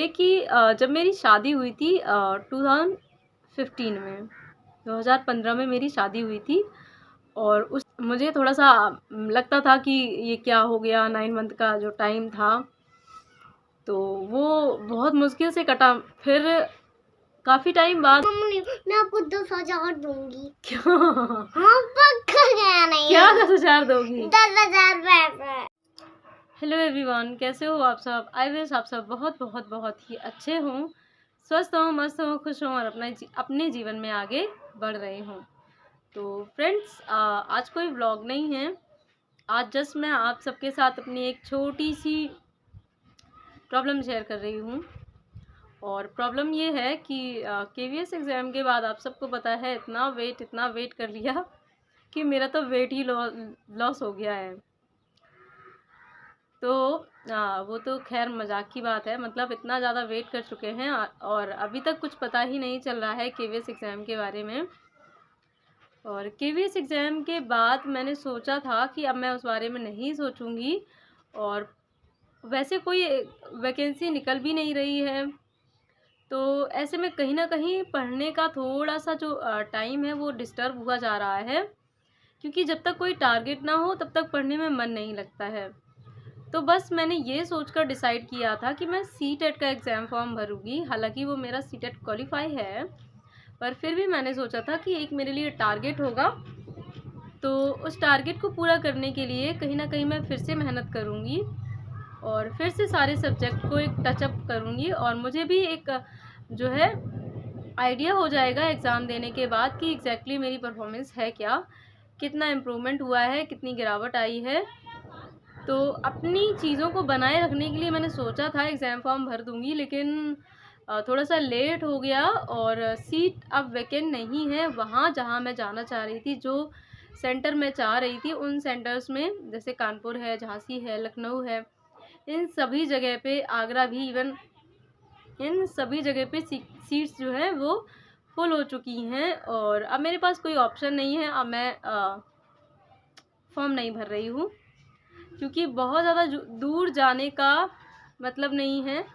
ये कि जब मेरी शादी हुई थी 2015 में, 2015 में मेरी शादी हुई थी। और उस मुझे थोड़ा-सा लगता था कि ये क्या हो गया, 9 मंथ का जो टाइम था, तो वो बहुत मुश्किल से कटा। फिर काफ़ी टाइम बाद मम्मी मैं आपको 10,000 दूंगी। क्या हाँ पक्का गया नहीं क्या 10,000 दोगी? 10,000 पैसे। हेलो एवरीवन, कैसे हो आप सब? आई विश आप सब बहुत बहुत बहुत ही अच्छे हों, स्वस्थ हों, मस्त हों, खुश हों और अपने जीवन में आगे बढ़ रहे हों। तो फ्रेंड्स, आज कोई व्लॉग नहीं है। आज जस्ट मैं आप सबके साथ अपनी एक छोटी सी प्रॉब्लम शेयर कर रही हूँ। और प्रॉब्लम ये है कि केवीएस एग्ज़ाम के बाद आप सबको पता है इतना वेट कर लिया कि मेरा तो वेट ही लॉस हो गया है। तो वो तो खैर मजाक की बात है, मतलब इतना ज़्यादा वेट कर चुके हैं और अभी तक कुछ पता ही नहीं चल रहा है केवीएस एग्ज़ाम के बारे में। और केवीएस एग्ज़ाम के बाद मैंने सोचा था कि अब मैं उस बारे में नहीं सोचूंगी, और वैसे कोई वैकेंसी निकल भी नहीं रही है। तो ऐसे में कहीं ना कहीं पढ़ने का थोड़ा सा जो टाइम है वो डिस्टर्ब हुआ जा रहा है, क्योंकि जब तक कोई टारगेट ना हो तब तक पढ़ने में मन नहीं लगता है। तो बस मैंने ये सोचकर डिसाइड किया था कि मैं सीटेट का एग्ज़ाम फॉर्म भरूंगी। हालांकि वो मेरा सीटेट क्वालिफाई है, पर फिर भी मैंने सोचा था कि एक मेरे लिए टारगेट होगा, तो उस टारगेट को पूरा करने के लिए कहीं ना कहीं मैं फिर से मेहनत करूँगी और फिर से सारे सब्जेक्ट को एक टचअप करूँगी। और मुझे भी एक जो है आइडिया हो जाएगा एग्ज़ाम देने के बाद कि एग्जैक्टली मेरी परफॉर्मेंस है क्या, कितना इम्प्रूवमेंट हुआ है, कितनी गिरावट आई है। तो अपनी चीज़ों को बनाए रखने के लिए मैंने सोचा था एग्ज़ाम फॉर्म भर दूँगी, लेकिन थोड़ा सा लेट हो गया और सीट अब वैकेंट नहीं है वहाँ जहाँ मैं जाना चाह रही थी। जो सेंटर मैं चाह रही थी उन सेंटर्स में, जैसे कानपुर है, झांसी है, लखनऊ है, इन सभी जगह पे, आगरा भी इवन, इन सभी जगह पे सीट्स जो है वो फुल हो चुकी हैं। और अब मेरे पास कोई ऑप्शन नहीं है। अब मैं फॉर्म नहीं भर रही हूँ, क्योंकि बहुत ज़्यादा दूर जाने का मतलब नहीं है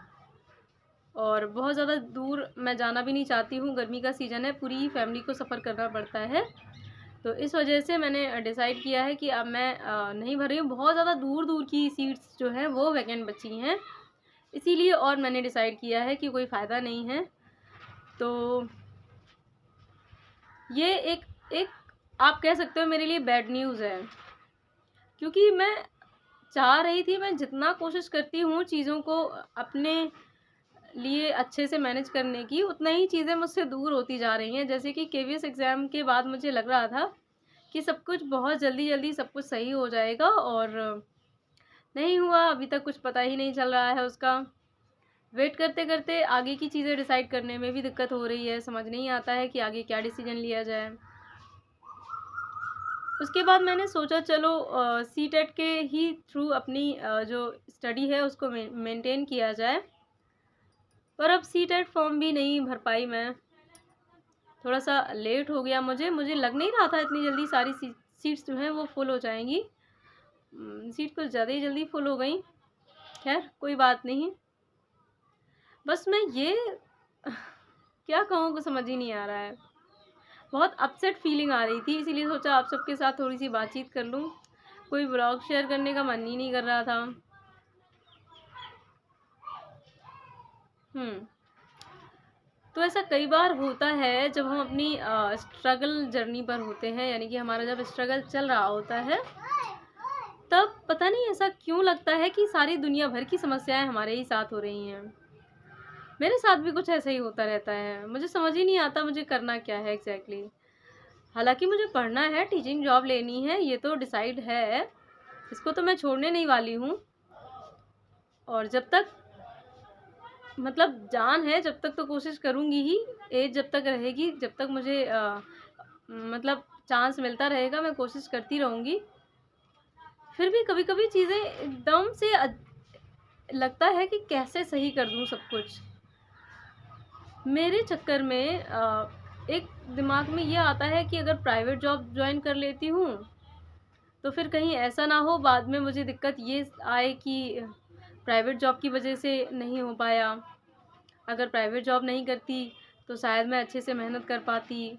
और बहुत ज़्यादा दूर मैं जाना भी नहीं चाहती हूँ। गर्मी का सीज़न है, पूरी फैमिली को सफ़र करना पड़ता है। तो इस वजह से मैंने डिसाइड किया है कि अब मैं नहीं भर रही हूँ। बहुत ज़्यादा दूर दूर की सीट्स जो हैं वो वैकेंट बची हैं, इसीलिए। और मैंने डिसाइड किया है कि कोई फ़ायदा नहीं है। तो ये एक आप कह सकते हो मेरे लिए बैड न्यूज़ है, क्योंकि मैं चाह रही थी, मैं जितना कोशिश करती हूँ चीज़ों को अपने लिए अच्छे से मैनेज करने की, उतना ही चीज़ें मुझसे दूर होती जा रही हैं। जैसे कि केवीएस एग्ज़ाम के बाद मुझे लग रहा था कि सब कुछ बहुत जल्दी जल्दी सब कुछ सही हो जाएगा, और नहीं हुआ। अभी तक कुछ पता ही नहीं चल रहा है उसका। वेट करते करते आगे की चीज़ें डिसाइड करने में भी दिक्कत हो रही है, समझ नहीं आता है कि आगे क्या डिसीजन लिया जाए। उसके बाद मैंने सोचा चलो सीटेट के ही थ्रू अपनी जो स्टडी है उसको मेंटेन किया जाए। पर अब सीटेट फॉर्म भी नहीं भर पाई मैं, थोड़ा सा लेट हो गया। मुझे लग नहीं रहा था इतनी जल्दी सारी सीट्स जो हैं वो फुल हो जाएंगी। सीट कुछ ज़्यादा ही जल्दी फुल हो गई। खैर कोई बात नहीं। बस मैं ये क्या कहूँ, कुछ समझ ही नहीं आ रहा है। बहुत अपसेट फीलिंग आ रही थी, इसीलिए सोचा आप सबके साथ थोड़ी सी बातचीत कर लूँ। कोई ब्लॉग शेयर करने का मन ही नहीं कर रहा था। तो ऐसा कई बार होता है जब हम अपनी स्ट्रगल जर्नी पर होते हैं, यानी कि हमारा जब स्ट्रगल चल रहा होता है, तब पता नहीं ऐसा क्यों लगता है कि सारी दुनिया भर की समस्याएं हमारे ही साथ हो रही हैं। मेरे साथ भी कुछ ऐसा ही होता रहता है, मुझे समझ ही नहीं आता मुझे करना क्या है एग्जैक्टली। हालांकि मुझे पढ़ना है, टीचिंग जॉब लेनी है, ये तो डिसाइड है, इसको तो मैं छोड़ने नहीं वाली हूँ। और जब तक मतलब जान है जब तक तो कोशिश करूँगी ही। एज जब तक रहेगी, जब तक मुझे मतलब चांस मिलता रहेगा, मैं कोशिश करती रहूँगी। फिर भी कभी कभी चीज़ें एकदम से लगता है कि कैसे सही कर दूँ सब कुछ। मेरे चक्कर में एक दिमाग में ये आता है कि अगर प्राइवेट जॉब ज्वाइन कर लेती हूँ तो फिर कहीं ऐसा ना हो बाद में मुझे दिक्कत ये आए कि प्राइवेट जॉब की वजह से नहीं हो पाया। अगर प्राइवेट जॉब नहीं करती तो शायद मैं अच्छे से मेहनत कर पाती,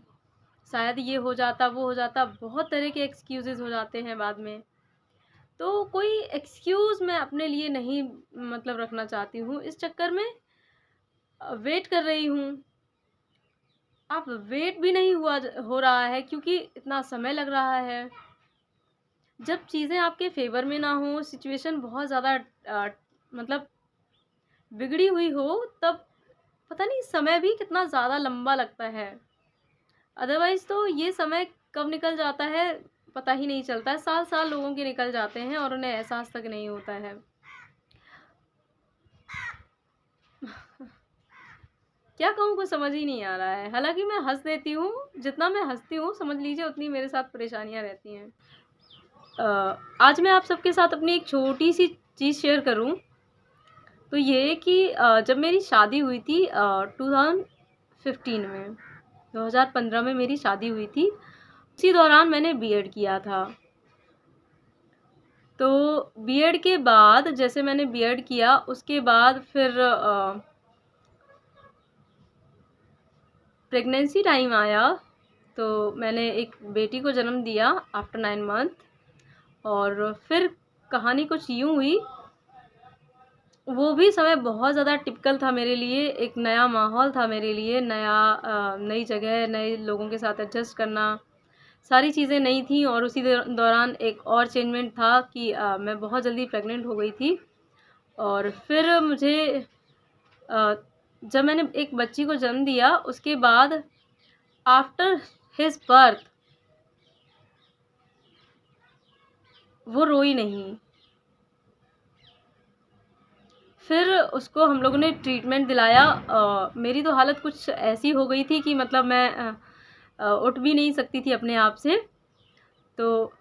शायद ये हो जाता, वो हो जाता, बहुत तरह के एक्सक्यूज़ेज़ हो जाते हैं बाद में। तो कोई एक्सक्यूज़ मैं अपने लिए नहीं मतलब रखना चाहती हूँ, इस चक्कर में वेट कर रही हूँ। अब वेट भी नहीं हो रहा है क्योंकि इतना समय लग रहा है। जब चीज़ें आपके फ़ेवर में ना हो, सिचुएशन बहुत ज़्यादा मतलब बिगड़ी हुई हो, तब पता नहीं समय भी कितना ज़्यादा लंबा लगता है। अदरवाइज़ तो ये समय कब निकल जाता है पता ही नहीं चलता है। साल-साल लोगों के निकल जाते हैं और उन्हें एहसास तक नहीं होता है। क्या कहूँ, कुछ समझ ही नहीं आ रहा है। हालाँकि मैं हँस देती हूँ, जितना मैं हँसती हूँ समझ लीजिए उतनी मेरे साथ परेशानियाँ रहती हैं। आज मैं आप सबके साथ अपनी एक छोटी-सी चीज़ शेयर करूँ, तो ये कि जब मेरी शादी हुई थी 2015 में, 2015 में मेरी शादी हुई थी। उसी दौरान मैंने बीएड किया था। तो बीएड के बाद जैसे मैंने बीएड किया, उसके बाद फिर प्रेगनेंसी टाइम आया, तो मैंने एक बेटी को जन्म दिया आफ्टर 9 मंथ। और फिर कहानी कुछ यूँ हुई, वो भी समय बहुत ज़्यादा टिपिकल था मेरे लिए। एक नया माहौल था मेरे लिए, नई जगह, नए लोगों के साथ एडजस्ट करना, सारी चीज़ें नई थी। और उसी दौरान एक और चेंजमेंट था कि मैं बहुत जल्दी प्रेग्नेंट हो गई थी। और फिर मुझे जब मैंने एक बच्ची को जन्म दिया, उसके बाद आफ्टर हिज बर्थ वो रोई नहीं। फिर उसको हम लोगों ने ट्रीटमेंट दिलाया। मेरी तो हालत कुछ ऐसी हो गई थी कि मतलब मैं उठ भी नहीं सकती थी अपने आप से। तो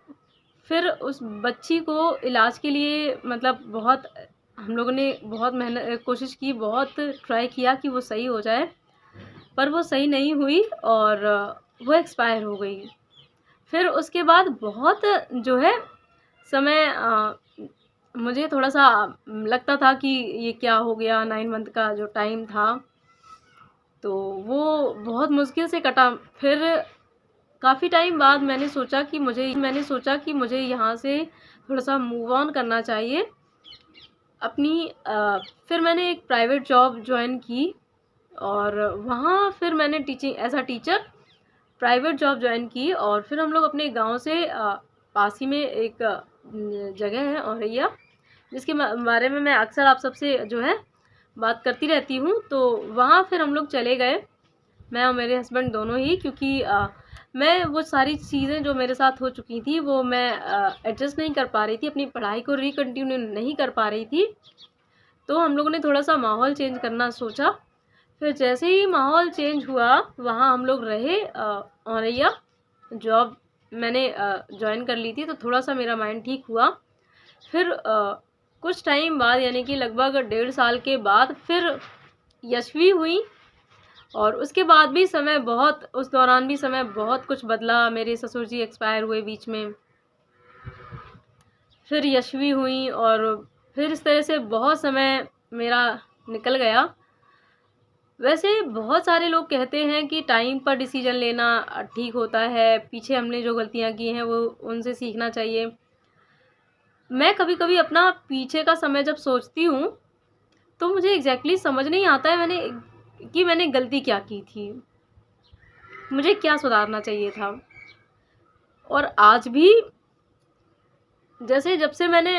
फिर उस बच्ची को इलाज के लिए मतलब बहुत हम लोगों ने बहुत कोशिश की, बहुत ट्राई किया कि वो सही हो जाए, पर वो सही नहीं हुई और वो एक्सपायर हो गई। फिर उसके बाद बहुत जो है समय मुझे थोड़ा-सा लगता था कि ये क्या हो गया। 9 मंथ का जो टाइम था, तो वो बहुत मुश्किल से कटा। फिर काफ़ी टाइम बाद मैंने सोचा कि मुझे यहाँ से थोड़ा-सा मूव ऑन करना चाहिए अपनी। फिर मैंने एक प्राइवेट जॉब जॉइन की और वहाँ फिर मैंने teaching as a teacher private job join की। और फिर हम लोग अपने गांव से पास ही में एक जगह है औरैया, जिसके बारे में मैं अक्सर आप सबसे जो है बात करती रहती हूँ। तो वहाँ फिर हम लोग चले गए, मैं और मेरे हस्बैंड दोनों ही, क्योंकि मैं वो सारी चीज़ें जो मेरे साथ हो चुकी थी वो मैं एडजस्ट नहीं कर पा रही थी, अपनी पढ़ाई को रिकंटिन्यू नहीं कर पा रही थी। तो हम लोगों ने थोड़ा-सा माहौल चेंज करना सोचा। फिर जैसे ही माहौल चेंज हुआ, वहाँ हम लोग रहे औरैया। जॉब मैंने जॉइन कर ली थी, तो थोड़ा-सा मेरा माइंड ठीक हुआ। फिर कुछ टाइम बाद यानी कि लगभग 1.5 साल के बाद फिर यशवी हुई। और उसके बाद भी उस दौरान भी समय बहुत कुछ बदला। मेरे ससुर जी एक्सपायर हुए बीच में, फिर यशवी हुई और फिर इस तरह से बहुत समय मेरा निकल गया। वैसे बहुत सारे लोग कहते हैं कि टाइम पर डिसीजन लेना ठीक होता है, पीछे हमने जो गलतियाँ की हैं वो उनसे सीखना चाहिए। मैं कभी-कभी अपना पीछे का समय जब सोचती हूँ, तो मुझे एग्जैक्टली समझ नहीं आता है मैंने गलती क्या की थी, मुझे क्या सुधारना चाहिए था। और आज भी जैसे जब से मैंने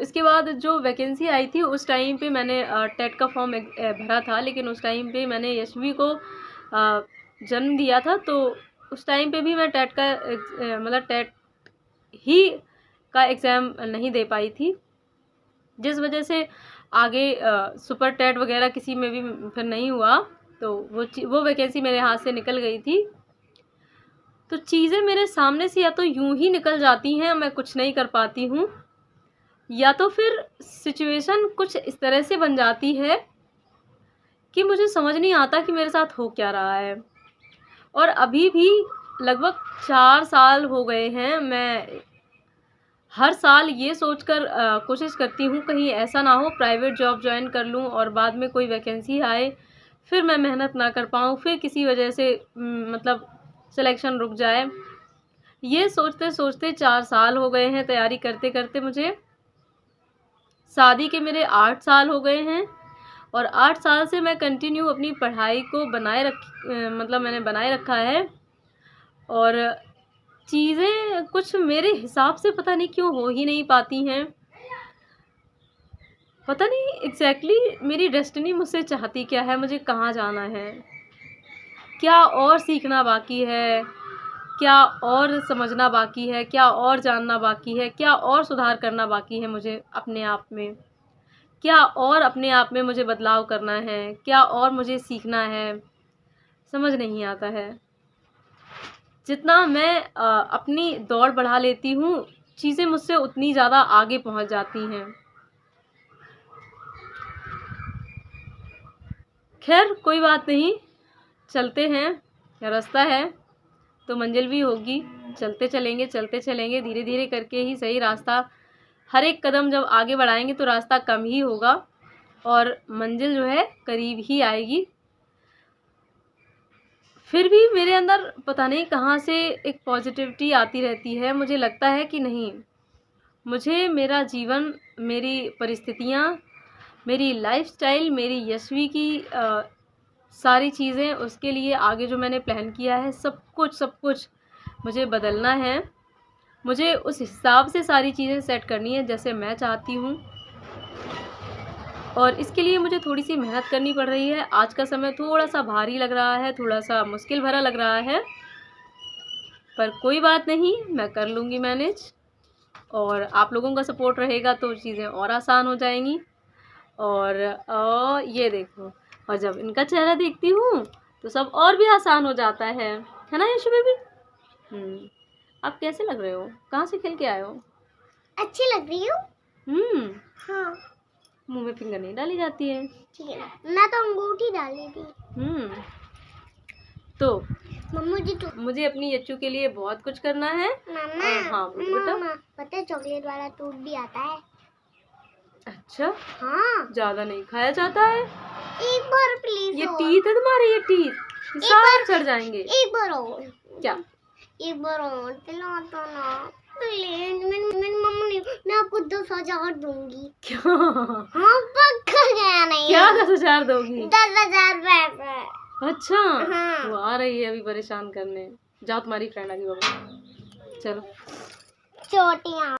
इसके बाद जो वैकेंसी आई थी, उस टाइम पे मैंने टेट का फॉर्म भरा था, लेकिन उस टाइम पे मैंने यशवी को जन्म दिया था। तो उस टाइम पे भी मैं टेट का मतलब टेट ही का एग्ज़ाम नहीं दे पाई थी, जिस वजह से आगे सुपर टेट वगैरह किसी में भी फिर नहीं हुआ। तो वो वैकेंसी मेरे हाथ से निकल गई थी। तो चीज़ें मेरे सामने से या तो यूं ही निकल जाती हैं, मैं कुछ नहीं कर पाती हूँ, या तो फिर सिचुएशन कुछ इस तरह से बन जाती है कि मुझे समझ नहीं आता कि मेरे साथ हो क्या रहा है। और अभी भी लगभग 4 साल हो गए हैं, मैं हर साल ये सोचकर कोशिश करती हूँ कहीं ऐसा ना हो प्राइवेट जॉब ज्वाइन कर लूँ और बाद में कोई वैकेंसी आए, फिर मैं मेहनत ना कर पाऊँ, फिर किसी वजह से मतलब सिलेक्शन रुक जाए। ये सोचते सोचते 4 साल हो गए हैं तैयारी करते करते मुझे। शादी के मेरे 8 साल हो गए हैं और 8 साल से मैं कंटिन्यू अपनी पढ़ाई को मैंने बनाए रखा है। और चीज़ें कुछ मेरे हिसाब से पता नहीं क्यों हो ही नहीं पाती हैं। पता नहीं एग्जैक्टली मेरी डेस्टिनी मुझसे चाहती क्या है, मुझे कहाँ जाना है, क्या और सीखना बाकी है, क्या और समझना बाकी है, क्या और जानना बाकी है, क्या और सुधार करना बाकी है मुझे अपने आप में, क्या और अपने आप में मुझे बदलाव करना है, क्या और मुझे सीखना है, समझ नहीं आता है। जितना मैं अपनी दौड़ बढ़ा लेती हूँ, चीज़ें मुझसे उतनी ज़्यादा आगे पहुँच जाती हैं। खैर कोई बात नहीं, चलते हैं, रास्ता है तो मंजिल भी होगी। चलते चलेंगे धीरे धीरे करके ही सही। रास्ता हर एक कदम जब आगे बढ़ाएंगे तो रास्ता कम ही होगा और मंजिल जो है करीब ही आएगी। फिर भी मेरे अंदर पता नहीं कहाँ से एक पॉजिटिविटी आती रहती है। मुझे लगता है कि नहीं, मुझे मेरा जीवन, मेरी परिस्थितियाँ, मेरी लाइफस्टाइल, मेरी यशवी की सारी चीज़ें, उसके लिए आगे जो मैंने प्लान किया है सब कुछ मुझे बदलना है। मुझे उस हिसाब से सारी चीज़ें सेट करनी है जैसे मैं चाहती हूँ और इसके लिए मुझे थोड़ी सी मेहनत करनी पड़ रही है। आज का समय थोड़ा सा भारी लग रहा है, थोड़ा सा मुश्किल भरा लग रहा है, पर कोई बात नहीं, मैं कर लूँगी मैनेज। और आप लोगों का सपोर्ट रहेगा तो चीज़ें और आसान हो जाएंगी। और ये देखो, और जब इनका चेहरा देखती हूँ तो सब और भी आसान हो जाता है ना यशु बेबी? आप कैसे लग रहे हो? कहाँ से खेल के आए हो? अच्छी लग रही हूँ। हाँ। मुंह में फिंगर नहीं डाली जाती है। ठीक है, मैं तो अंगूठी डाली थी। तो मम्मा जी तो मुझे अपनी यच्चू के लिए बहुत कुछ करना है। मामा, हाँ बेटा, पता है चॉकलेट वाला टूट भी आता है। अच्छा, हाँ, ज्यादा नहीं खाया जाता है। एक बार प्लीज। ये टीथ है तुम्हारे, ये टीथ सब चढ़ जाएंगे। एक बार और। क्या? एक बार और दिला दो ना प्लीज। मेरी मम्मा नहीं, मैं आपको 10,000 दूंगी। क्या? हाँ पक्का गया नहीं। क्या 10,000 दोगी? 10,000 पैसे। अच्छा। हाँ। वो आ रही है अभी परेशान करने। जाओ, तुम्हारी फ्रेंड आ गई बाबा, चलो। चोटियाँ।